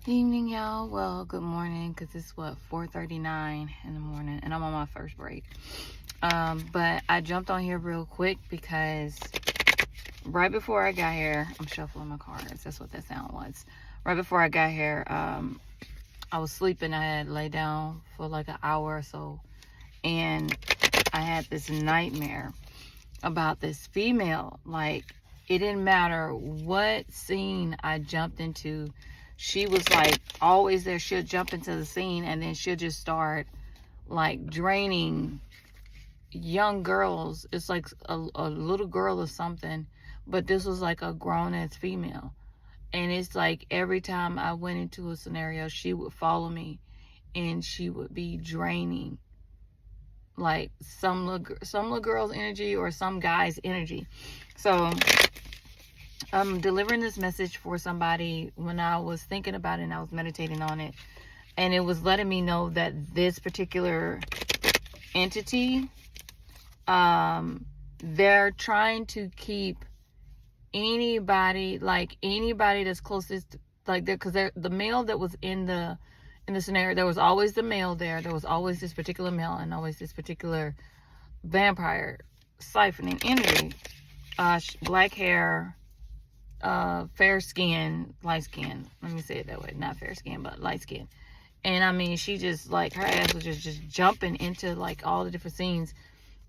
Evening, y'all. Well, good morning, because it's 4:39 in the morning, and I'm on my first break. But I jumped on here real quick because right before I got here, I'm shuffling my cards. That's what that sound was. Right before I got here, I was sleeping. I had laid down for like an hour or so, and I had this nightmare about this female. Like, it didn't matter what scene I jumped into. She was like always there. She'll jump into the scene and then she'll just start like draining young girls. It's like a little girl or something, but this was like a grown ass female. And it's like every time I went into a scenario, she would follow me and she would be draining like some little girl's energy or some guy's energy. So I'm delivering this message for somebody when I was thinking about it and I was meditating on it, and it was letting me know that this particular entity, they're trying to keep anybody that's closest, like, because the male that was in the scenario, there was always the male there was always this particular male and always this particular vampire siphoning energy. Black hair, fair skin, light skin. Let me say it that way. Not fair skin, but light skin. And I mean, she just, like, her ass was just jumping into like all the different scenes,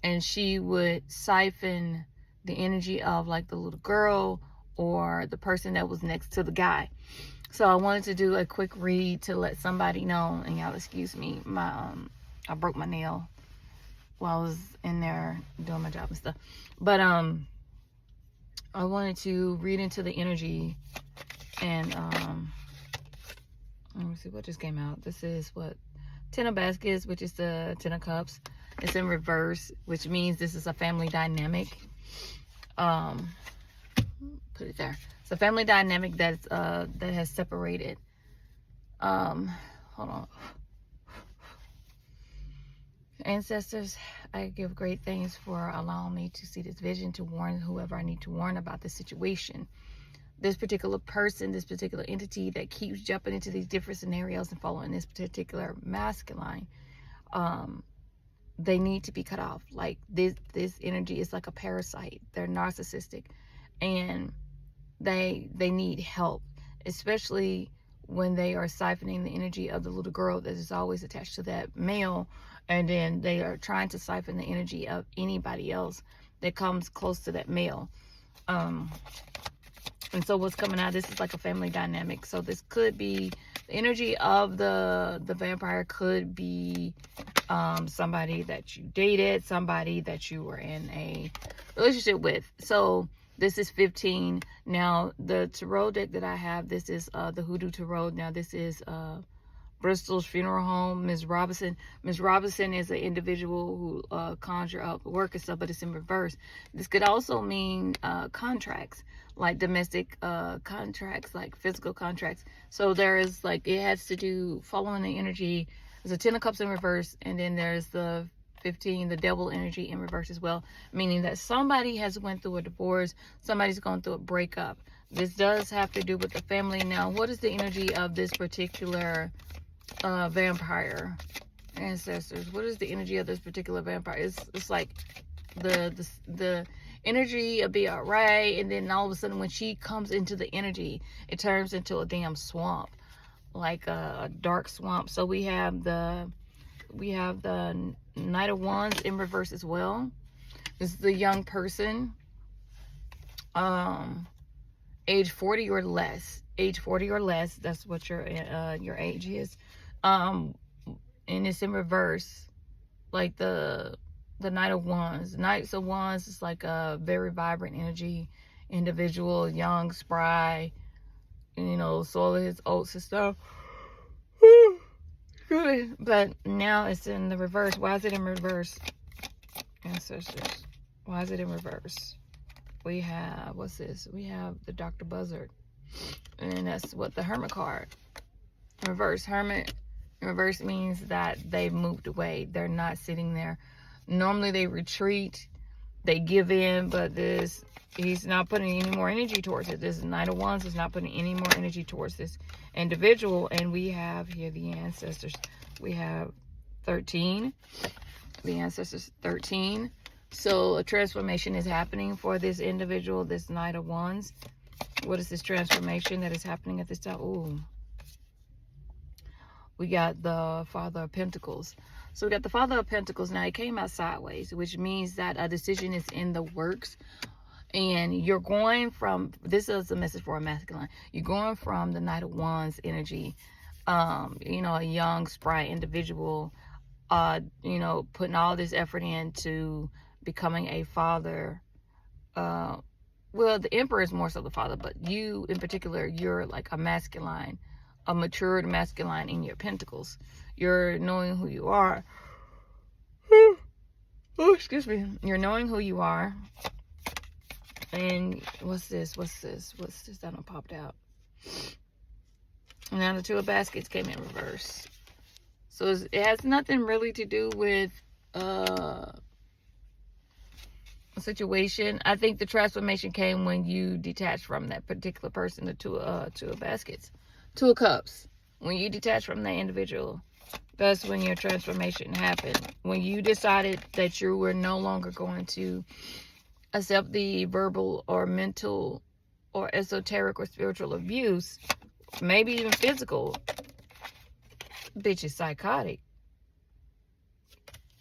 and she would siphon the energy of like the little girl or the person that was next to the guy. So I wanted to do a quick read to let somebody know. And y'all excuse me, I broke my nail while I was in there doing my job and stuff. But I wanted to read into the energy, and let me see what just came out. This is what 10 of baskets, which is the 10 of cups. It's in reverse, which means this is a family dynamic. Put it there. It's a family dynamic that has separated. Hold on. Ancestors, I give great thanks for allowing me to see this vision, to warn whoever I need to warn about this situation. This particular person, this particular entity that keeps jumping into these different scenarios and following this particular masculine, they need to be cut off. Like, this energy is like a parasite. They're narcissistic, and they need help, especially when they are siphoning the energy of the little girl that is always attached to that male, and then they are trying to siphon the energy of anybody else that comes close to that male. And so what's coming out, this is like a family dynamic. So this could be the energy of the vampire, could be somebody that you dated, somebody that you were in a relationship with. So this is 15. Now, the tarot deck that I have, this is the Hoodoo Tarot. Now, this is Bristol's Funeral Home, Ms. Robinson. Ms. Robinson is an individual who conjure up work and stuff, but it's in reverse. This could also mean contracts, like domestic contracts, like physical contracts. So there is, like, it has to do following the energy. There's a 10 of cups in reverse, and then there's the 15, the devil energy in reverse as well, meaning that somebody has went through a divorce, somebody's going through a breakup. This does have to do with the family. Now, what is the energy of this particular vampire? Ancestors, what is the energy of this particular vampire? It's like the energy of be all right, and then all of a sudden when she comes into the energy, it turns into a damn swamp, like a dark swamp. So we have the Knight of Wands in reverse as well. This is the young person, age 40 or less. Age 40 or less, that's what your age is. And it's in reverse, like the Knight of Wands. Knights of Wands is like a very vibrant energy individual, young, spry, soil of his oats and stuff. But now it's in the reverse. Why is it in reverse, ancestors? Why is it in reverse? We have, what's this? We have the Dr. Buzzard, and that's what the Hermit card. Reverse. Hermit in reverse means that they've moved away. They're not sitting there. Normally they retreat, they give in, but this He's not putting any more energy towards it. This Knight of Wands is not putting any more energy towards this individual. And we have here the ancestors. We have 13. The ancestors 13. So a transformation is happening for this individual, this Knight of Wands. What is this transformation that is happening at this time? Ooh. We got the Father of Pentacles. So we got the Father of Pentacles. Now, it came out sideways, which means that a decision is in the works. And you're going from, this is a message for a masculine. You're going from the Knight of Wands energy, you know, a young, spry individual, you know, putting all this effort into becoming a father. Well, the Emperor is more so the father, but you in particular, you're like a masculine, a matured masculine in your pentacles. You're knowing who you are. Oh, excuse me. You're knowing who you are. And what's this? What's this? What's this that popped out? And now the Two of Baskets came in reverse. So it has nothing really to do with a situation. I think the transformation came when you detached from that particular person, the Two of Baskets. Two of Cups. When you detach from that individual, that's when your transformation happened. When you decided that you were no longer going to accept the verbal or mental or esoteric or spiritual abuse, maybe even physical. Bitch is psychotic.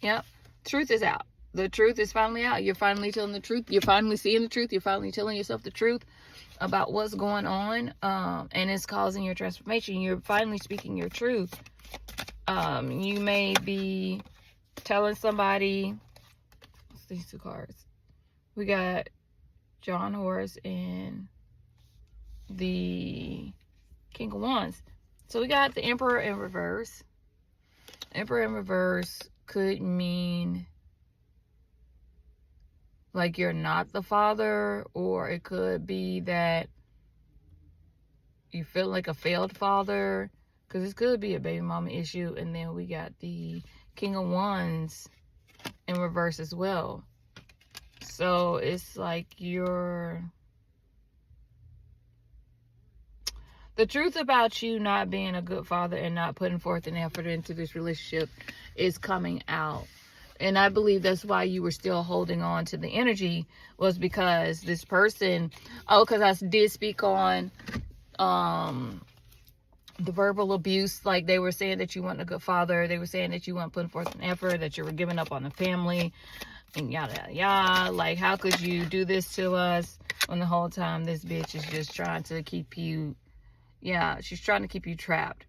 Yep. Truth is out. The truth is finally out. You're finally telling the truth. You're finally seeing the truth. You're finally telling yourself the truth about what's going on. And it's causing your transformation. You're finally speaking your truth. You may be telling somebody, what's these two cards? We got John Horse and the King of Wands. So we got the Emperor in reverse. Emperor in reverse could mean like you're not the father, or it could be that you feel like a failed father, because this could be a baby mama issue. And then we got the King of Wands in reverse as well. So it's like the truth about you not being a good father and not putting forth an effort into this relationship is coming out. And I believe that's why you were still holding on to the energy, was because this person, because I did speak on the verbal abuse. Like, they were saying that you weren't a good father. They were saying that you weren't putting forth an effort, that you were giving up on the family, and yada, yada, yada. Like, how could you do this to us when the whole time this bitch is just trying to keep you, she's trying to keep you trapped.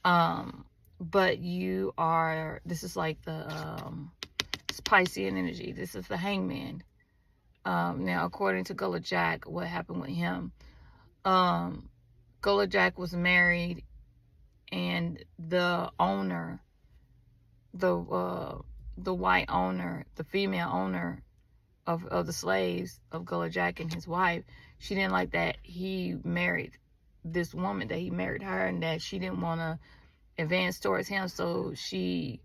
But you are, this is like the it's Piscean energy. This is the Hangman. Now, according to Gullah Jack, what happened with him? Gullah Jack was married, and the owner, the white owner, the female owner of the slaves of Gullah Jack and his wife, she didn't like that he married this woman, that he married her, and that she didn't want to advance towards him. So she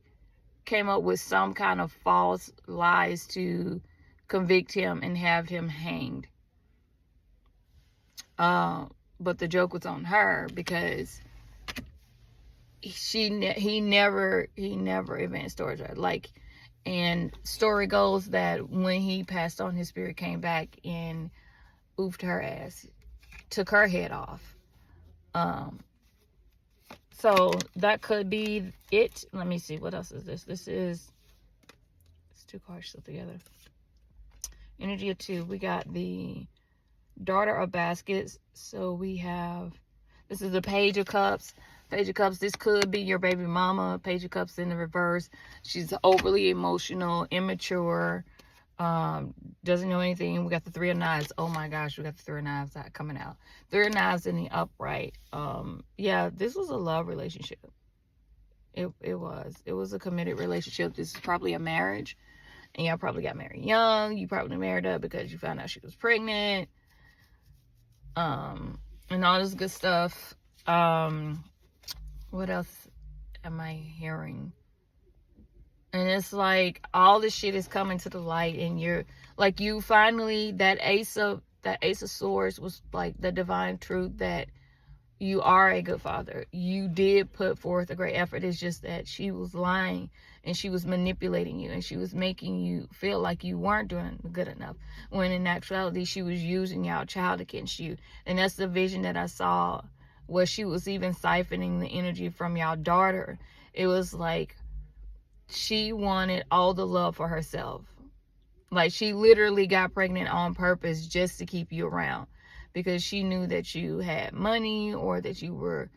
came up with some kind of false lies to convict him and have him hanged. But the joke was on her, because he never advanced towards her. Like, and story goes that when he passed on, his spirit came back and oofed her ass, took her head off. So that could be it. Let me see, what else is this? It's two cards still together. Energy of two. We got the Daughter of Baskets. So we have, this is the Page of Cups. Page of Cups, this could be your baby mama. Page of Cups in the reverse. She's overly emotional, immature, doesn't know anything. We got the Three of Knives. Oh my gosh, we got the Three of Knives coming out. Three of Knives in the upright. Yeah, this was a love relationship. It was a committed relationship. This is probably a marriage, and y'all probably got married young. You probably married her because you found out she was pregnant, and all this good stuff. What else am I hearing? And it's like all this shit is coming to the light, and you're like, you finally, that ace of swords was like the divine truth that you are a good father. You did put forth a great effort. It's just that she was lying, and she was manipulating you, and she was making you feel like you weren't doing good enough, when in actuality she was using your child against you. And that's the vision that I saw, where she was even siphoning the energy from your daughter. It was like she wanted all the love for herself. Like, she literally got pregnant on purpose just to keep you around, because she knew that you had money, or that you were,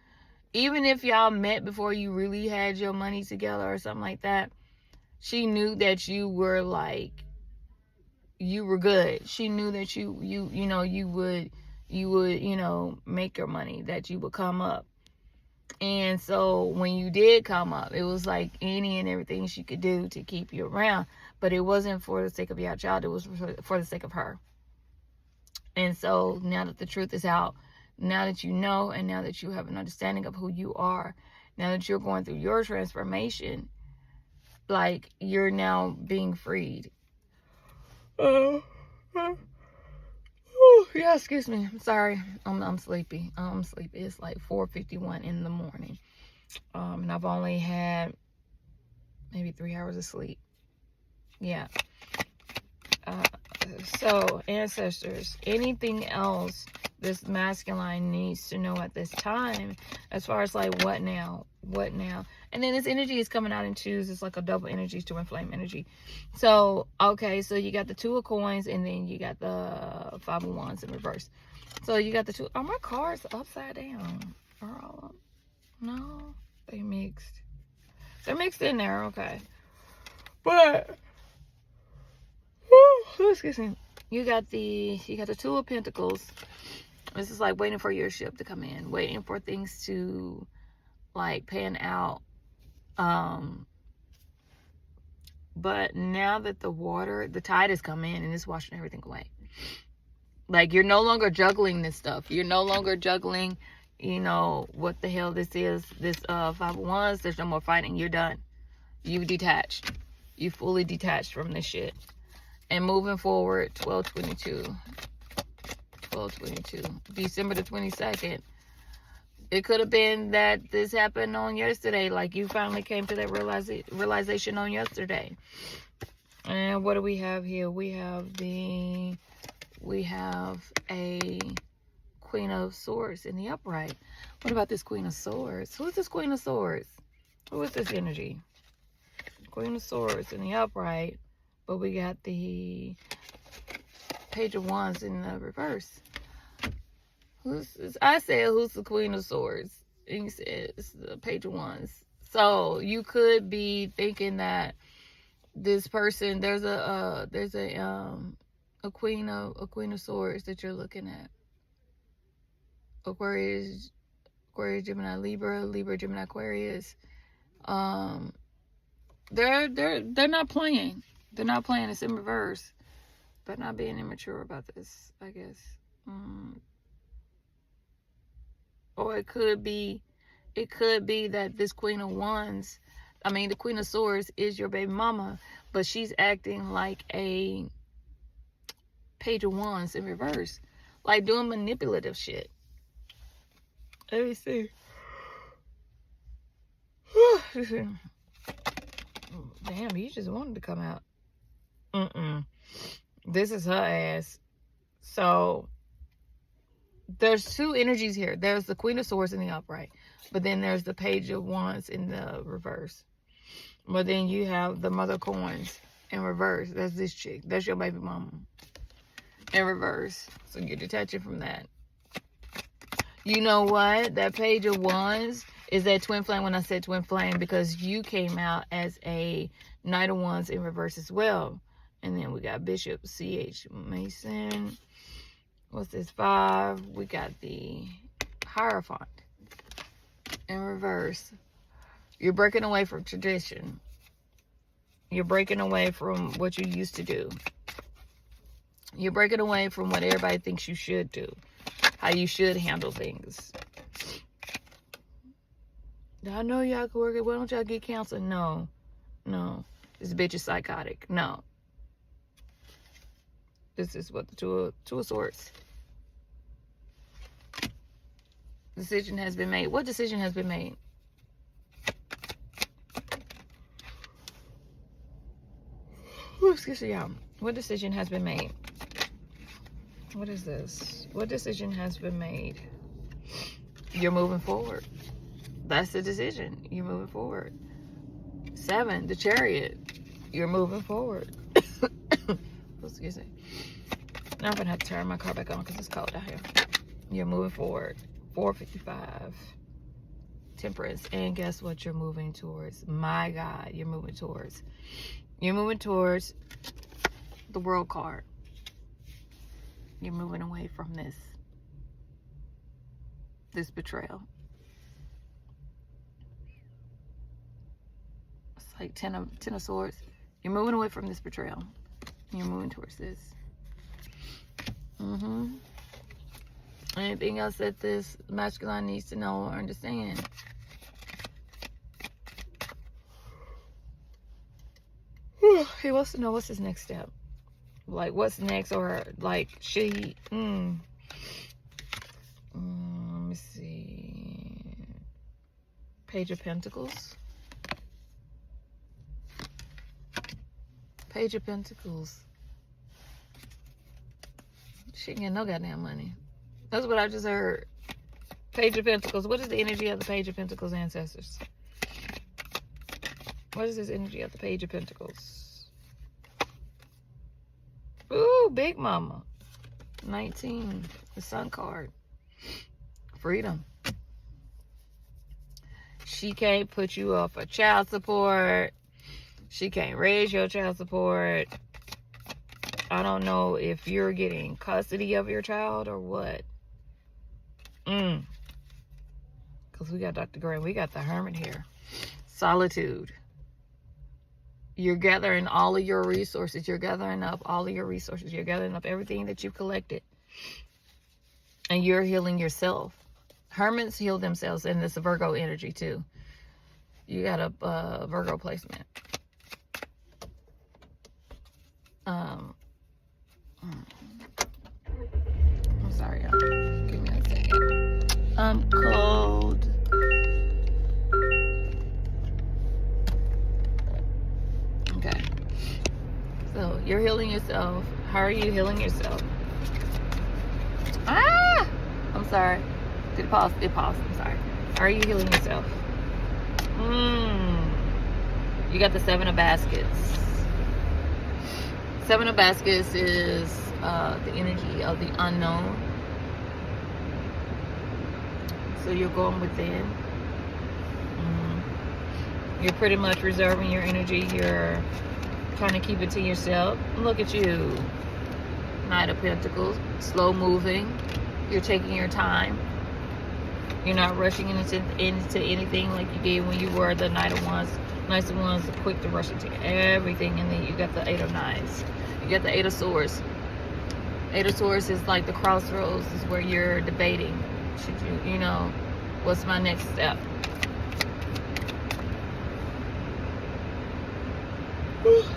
even if y'all met before you really had your money together or something like that, she knew that you were like, you were good. She knew that you would, make your money, that you would come up. And so when you did come up, it was like any and everything she could do to keep you around. But it wasn't for the sake of your child. It was for the sake of her. And so now that the truth is out, now that you know, and now that you have an understanding of who you are, now that you're going through your transformation, like, you're now being freed. Yeah, excuse me. I'm sorry. I'm sleepy. I'm sleepy. It's like 4:51 in the morning. And I've only had maybe 3 hours of sleep. Yeah. So, ancestors, anything else this masculine line needs to know at this time, as far as like, what now? And then this energy is coming out in twos. It's like a double energy, twin flame energy. So, okay, so you got the 2 of coins, and then you got the 5 of wands in reverse. So you got the 2. Are my cards upside down? Are all of them? No, they mixed. They're mixed in there, okay. But excuse me. You got the 2 of Pentacles. This is like waiting for your ship to come in, waiting for things to like pan out. But now that the tide has come in and it's washing everything away. Like, you're no longer juggling this stuff. You're no longer juggling, what the hell this is. This 5 of wands, there's no more fighting. You're done. You detached. You fully detached from this shit. And moving forward, 12/22, December the 22nd. It could have been that this happened on yesterday. Like, you finally came to that realization on yesterday. And what do we have here? We have a Queen of Swords in the upright. What about this Queen of Swords? Who is this Queen of Swords? Who is this energy? Queen of Swords in the upright. But we got the Page of Wands in the reverse. I said, who's the Queen of Swords? And you said it's the Page of Wands. So you could be thinking that this person, there's a Queen of Swords that you're looking at. Aquarius, Gemini, Libra, Gemini, Aquarius. They're not playing. They're not playing. It's in reverse. But not being immature about this, I guess. Or it could be that this Queen of Wands, the Queen of Swords is your baby mama, but she's acting like a Page of Wands in reverse. Like, doing manipulative shit. Let me see. Damn, you just wanted to come out. This is her ass. So there's 2 energies here. There's the Queen of Swords in the upright, but then there's the Page of Wands in the reverse. But then you have the Mother of Coins in reverse. That's this chick. That's your baby mama in reverse. So you're detaching from that. You know what? That Page of Wands is that twin flame when I said twin flame, because you came out as a Knight of Wands in reverse as well. And then we got Bishop C.H. Mason. What's this? 5. We got the Hierophant in reverse. You're breaking away from tradition. You're breaking away from what you used to do. You're breaking away from what everybody thinks you should do. How you should handle things. I know y'all can work it. Why don't y'all get counseling? No. This bitch is psychotic. No. This is what the two of swords. Decision has been made. What decision has been made? Ooh, excuse me, y'all. What decision has been made? What is this? What decision has been made? You're moving forward. That's the decision. You're moving forward. 7, the Chariot. You're moving forward. Excuse me. Now I'm going to have to turn my car back on because it's cold out here. You're moving forward. 455. Temperance. And guess what you're moving towards? My God, you're moving towards. You're moving towards the World card. You're moving away from this betrayal. It's like 10 of swords. You're moving away from this betrayal. You're moving towards this. Anything else that this masculine needs to know or understand? He wants to know what's his next step. Like, what's next, or like, should he... let me see. Page of Pentacles. Page of Pentacles. She ain't getting no goddamn money. That's what I just heard. Page of Pentacles. What is the energy of the Page of Pentacles, ancestors? What is this energy of the Page of Pentacles? Ooh, Big Mama. 19. The Sun card. Freedom. She can't put you up for child support. She can't raise your child support. I don't know if you're getting custody of your child or what. Because we got Dr. Gray. We got the Hermit here. Solitude. You're gathering all of your resources. You're gathering up all of your resources. You're gathering up everything that you've collected. And you're healing yourself. Hermits heal themselves. And it's a Virgo energy too. You got a Virgo placement. I'm sorry, y'all. Give me a second. I'm cold. Okay. So you're healing yourself. How are you healing yourself? Ah! I'm sorry. Did it pause? It paused. I'm sorry. How are you healing yourself? You got the 7 of Baskets. 7 of Baskets is the energy of the unknown. So you're going within. You're pretty much reserving your energy. You're trying to keep it to yourself. Look at you. Knight of Pentacles. Slow moving. You're taking your time. You're not rushing into anything like you did when you were the Knight of Wands. Knights of Wands are quick to rush into everything. And then you got the 8 of Knives. You got the 8 of Swords. 8 of Swords is like the crossroads. Is where you're debating. Should you know, what's my next step?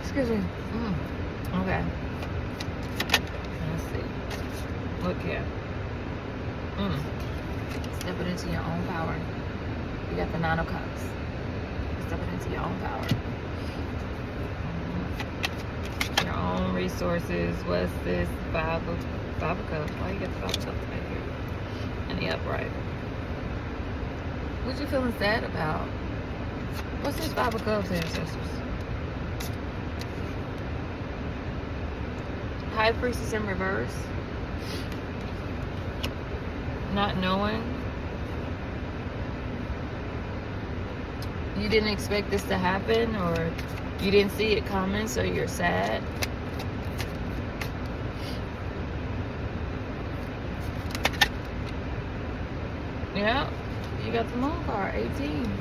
Excuse me. Okay. Let's see. Look here. Stepping into your own power. You got the 9 of Cups. Stepping into your own power. Your own resources. What's this? 5 of Cups. Why you got the 5 of Cups right here? And the upright. What you feeling sad about? What's this 5 of Cups, ancestors? High Priestess in reverse. Not knowing. You didn't expect this to happen, or you didn't see it coming, so you're sad. Yeah, you got the Moon card, 18.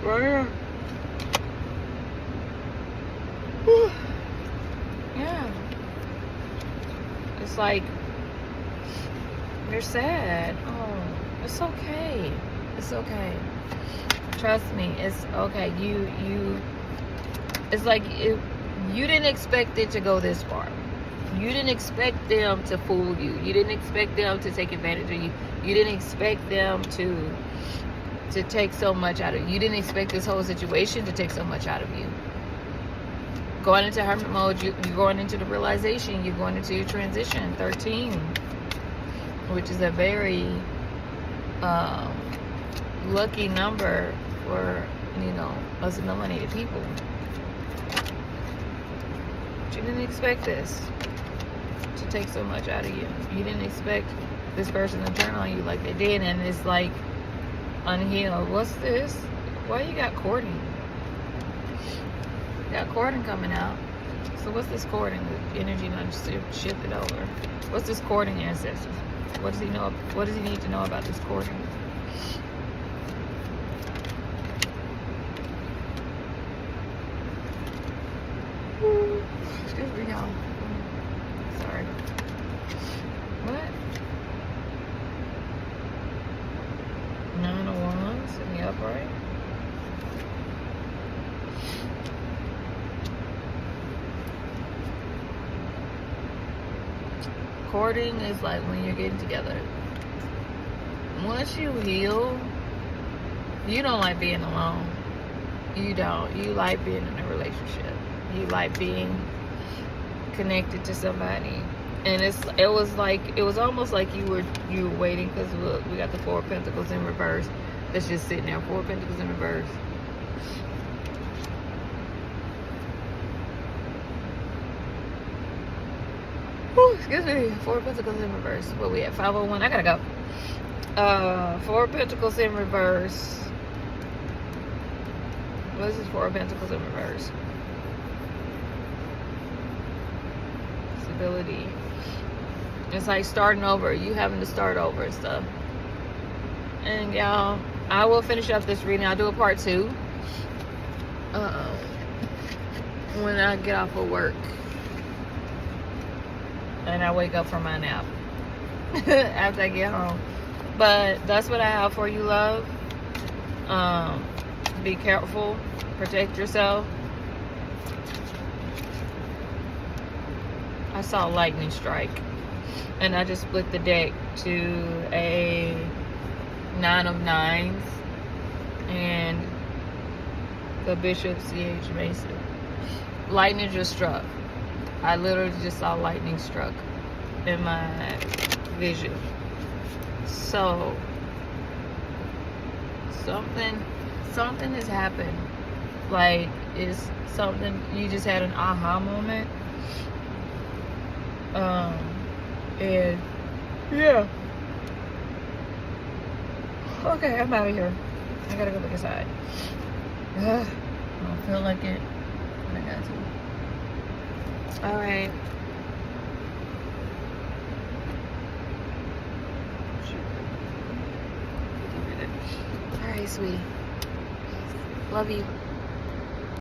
Right here. Whew. Yeah. It's like you're sad. Oh, it's okay. It's okay. Trust me, it's okay. It's like you didn't expect it to go this far. You didn't expect them to fool you. You didn't expect them to take advantage of you. You didn't expect them to take so much out of you. You didn't expect this whole situation to take so much out of you. Going into hermit mode, you're going into the realization. You're going into your transition. 13, which is a very lucky number for, you know, us eliminated people. But you didn't expect this to take so much out of you. You didn't expect this person to turn on you like they did, and it's like unhealed. What's this? Why you got courting? You got courting coming out. So what's this courting? The energy not shifted over. What's this courting, ancestors? What does he know? What does he need to know about this courting? Excuse me, y'all. Sorry. What? 9 of Wands in the upright. Courting is like when you're getting together. Once you heal, you don't like being alone. You don't. You like being in a relationship. You like being connected to somebody. And it was almost like you were waiting, because look, we got the 4 of Pentacles in reverse. That's just sitting there. 4 of Pentacles in reverse. Whew, excuse me. 4 of Pentacles in reverse. What we at? 501. I gotta go. 4 of Pentacles in reverse. What is this 4 of Pentacles in reverse? Stability. It's like starting over. You having to start over and stuff. And y'all, I will finish up this reading. I'll do a part 2. When I get off of work. And I wake up from my nap. After I get home. But that's what I have for you, love. Be careful. Protect yourself. I saw lightning strike. And I just split the deck to a 9 of 9s. And the Bishop C.H. Mason. Lightning just struck. I literally just saw lightning struck in my vision. So something has happened. Like, it's something, you just had an aha moment. And yeah. Okay, I'm out of here. I gotta go back inside. I don't feel like it, but I got to. Alright. Alright, sweetie. Love you.